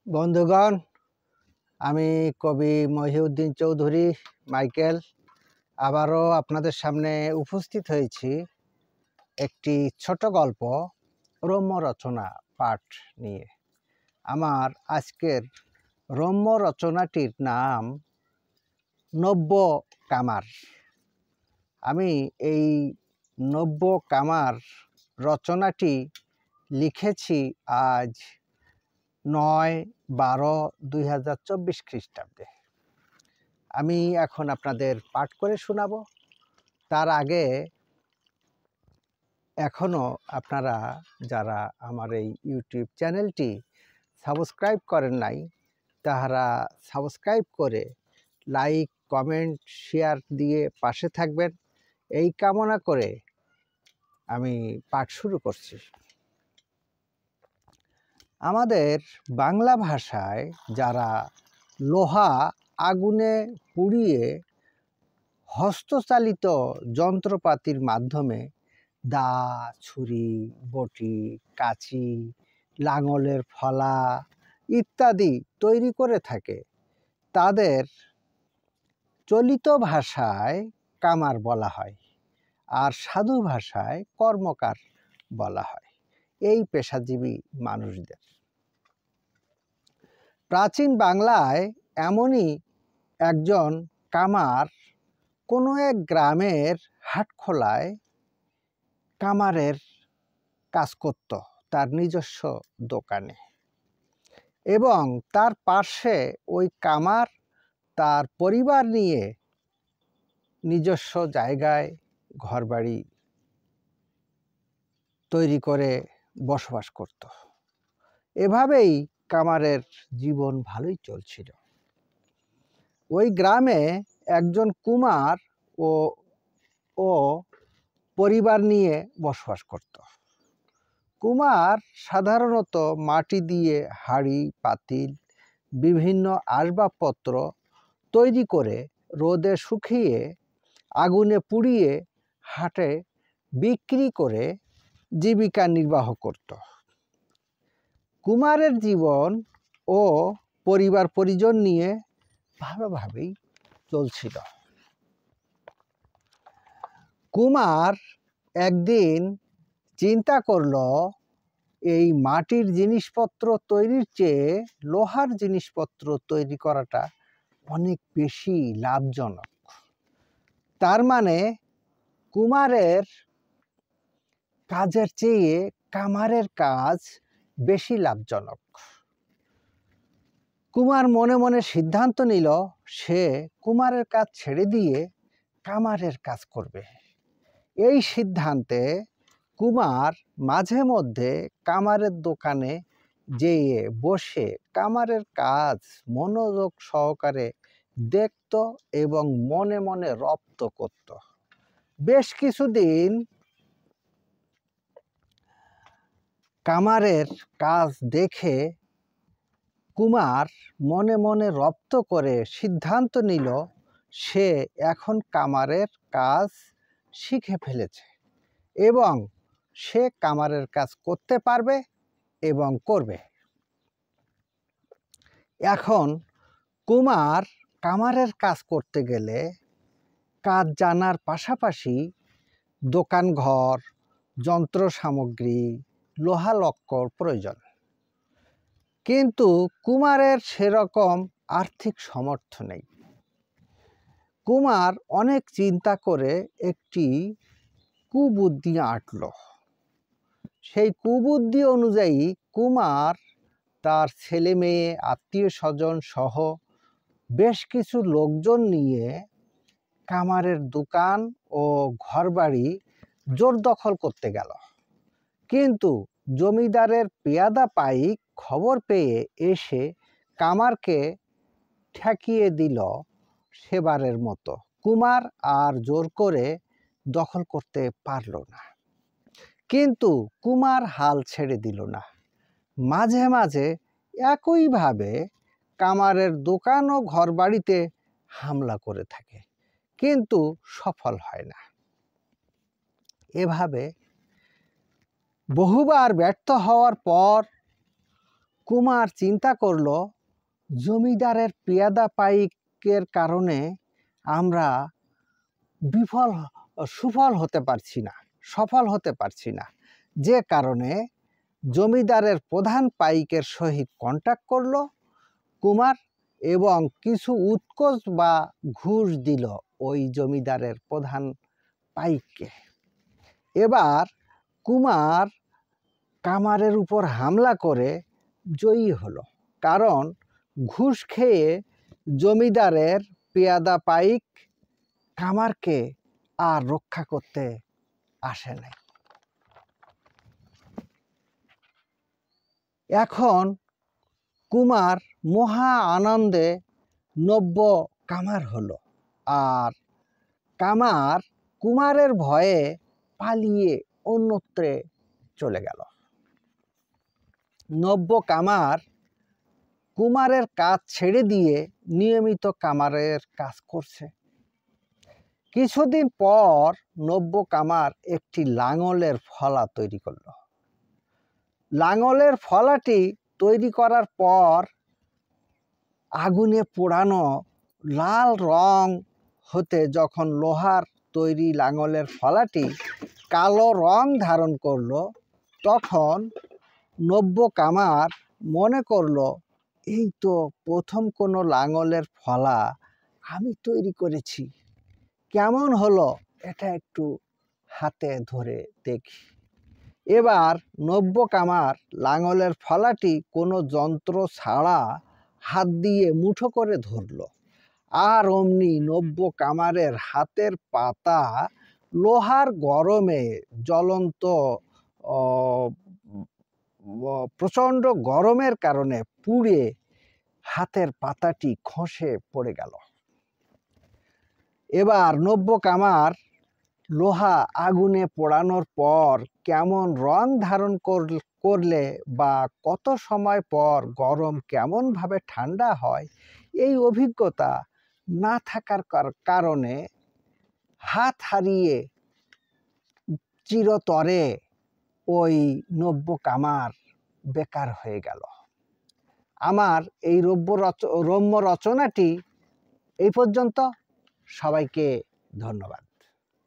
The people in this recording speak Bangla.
বন্ধুগণ, আমি কবি মহিউদ্দিন চৌধুরী মাইকেল আবারও আপনাদের সামনে উপস্থিত হয়েছি একটি ছোট গল্প রম্য রচনা পাঠ নিয়ে। আমার আজকের রম্য রচনাটির নাম নব্য কামার। আমি এই নব্য কামার রচনাটি লিখেছি আজ 9/12/2024 খ্রিস্টাব্দে। আমি এখন আপনাদের পাঠ করে শোনাবো। তার আগে এখনও আপনারা যারা আমার এই ইউটিউব চ্যানেলটি সাবস্ক্রাইব করেন নাই, তাহারা সাবস্ক্রাইব করে লাইক, কমেন্ট, শেয়ার দিয়ে পাশে থাকবেন, এই কামনা করে আমি পাঠ শুরু করছি। আমাদের বাংলা ভাষায় যারা লোহা আগুনে পুড়িয়ে হস্তচালিত যন্ত্রপাতির মাধ্যমে দা, ছুরি, বটি, কাঁচি, লাঙলের ফলা ইত্যাদি তৈরি করে থাকে, তাদের চলিত ভাষায় কামার বলা হয়, আর সাধু ভাষায় কর্মকার বলা হয় এই পেশাজীবী মানুষদের। প্রাচীন বাংলায় এমনই একজন কামার কোনো এক গ্রামের হাটখোলায় কামারের কাজ করত তার নিজস্ব দোকানে, এবং তার পাশে ওই কামার তার পরিবার নিয়ে নিজস্ব জায়গায় ঘরবাড়ি তৈরি করে বসবাস করত। এভাবেই কামারের জীবন ভালোই চলছিল। ওই গ্রামে একজন কুমার ও পরিবার নিয়ে বসবাস করত। কুমার সাধারণত মাটি দিয়ে হাঁড়ি, পাতিল, বিভিন্ন আসবাবপত্র তৈরি করে রোদে শুকিয়ে আগুনে পুড়িয়ে হাটে বিক্রি করে জীবিকা নির্বাহ করত। কুমারের জীবন ও পরিবার পরিজন নিয়ে ভালোভাবেই চলছিল। কুমার একদিন চিন্তা করল, এই মাটির জিনিসপত্র তৈরির চেয়ে লোহার জিনিসপত্র তৈরি করাটা অনেক বেশি লাভজনক। তার মানে কুমারের কাজের চেয়ে কামারের কাজ বেশি লাভজনক। কুমার মনে মনে সিদ্ধান্ত নিল, সে কুমারের কাজ ছেড়ে দিয়ে কামারের কাজ করবে। এই সিদ্ধান্তে কুমার মাঝে মধ্যে কামারের দোকানে যেয়ে বসে কামারের কাজ মনোযোগ সহকারে দেখত এবং মনে মনে রপ্ত করত। বেশ কিছুদিন কামারের কাজ দেখে কুমার মনে মনে রপ্ত করে সিদ্ধান্ত নিল, সে এখন কামারের কাজ শিখে ফেলেছে এবং সে কামারের কাজ করতে পারবে এবং করবে। এখন কুমার কামারের কাজ করতে গেলে কাজ জানার পাশাপাশি দোকানঘর, যন্ত্র সামগ্রী, লোহা লক্কর প্রয়োজন। কিন্তু কুমারের সেরকম আর্থিক সামর্থ্য নেই। কুমার অনেক চিন্তা করে একটি কুবুদ্ধি আঁটল। সেই কুবুদ্ধি অনুযায়ী কুমার তার ছেলে মেয়ে, আত্মীয় স্বজন সহ বেশ কিছু লোকজন নিয়ে কামারের দোকান ও ঘরবাড়ি জোরদখল করতে গেল। কিন্তু জমিদারের পেয়াদা পাইক খবর পেয়ে এসে কামারকে ঠেকিয়ে দিল সেবারের মতো। কুমার আর জোর করে দখল করতে পারল না। কিন্তু কুমার হাল ছেড়ে দিল না। মাঝে মাঝে একইভাবে কামারের দোকান ও ঘরবাড়িতে হামলা করে থাকে, কিন্তু সফল হয় না। এভাবে বহুবার ব্যর্থ হওয়ার পর কুমার চিন্তা করলো জমিদারের পেয়াদা পাইকের কারণে আমরা সফল হতে পারছি না, যে কারণে জমিদারের প্রধান পাইকের সহিত কন্ট্যাক্ট করলো কুমার এবং কিছু উৎকোচ বা ঘুষ দিল ওই জমিদারের প্রধান পাইককে। এবার কুমার কামারের উপর হামলা করে জয়ী হলো, কারণ ঘুষ খেয়ে জমিদারের পেয়াদা পাইক কামারকে আর রক্ষা করতে আসে নাই। এখন কুমার মহা আনন্দে নব্য কামার হলো, আর কামার কুমারের ভয়ে পালিয়ে অন্যত্রে চলে গেল। নব্য কামার কুমারের কাজ ছেড়ে দিয়ে নিয়মিত কামারের কাজ করছে। কিছুদিন পর নব্য কামার একটি লাঙলের ফলা তৈরি করলো। লাঙলের ফলাটি তৈরি করার পর আগুনে পোড়ানো লাল রং হতে যখন লোহার তৈরি লাঙলের ফলাটি কালো রং ধারণ করলো, তখন নব্য কামার মনে করলো এই তো প্রথম কোনো লাঙলের ফলা আমি তৈরি করেছি, কেমন হলো এটা একটু হাতে ধরে দেখি। এবার নব্য কামার লাঙলের ফলাটি কোনো যন্ত্র ছাড়া হাত দিয়ে মুঠো করে ধরল, আর অমনি নব্য কামারের হাতের পাতা লোহার গরমে জ্বলন্ত প্রচণ্ড গরমের কারণে পুড়ে হাতের পাতাটি খসে পড়ে গেল। এবার নব্য কামার লোহা আগুনে পোড়ানোর পর কেমন রং ধারণ করলে বা কত সময় পর গরম কেমনভাবে ঠান্ডা হয়, এই অভিজ্ঞতা না থাকার কারণে হাত হারিয়ে চিরতরে ওই নব্য কামার বেকার হয়ে গেল। আমার এই রম্য রচনাটি এই পর্যন্ত। সবাইকে ধন্যবাদ।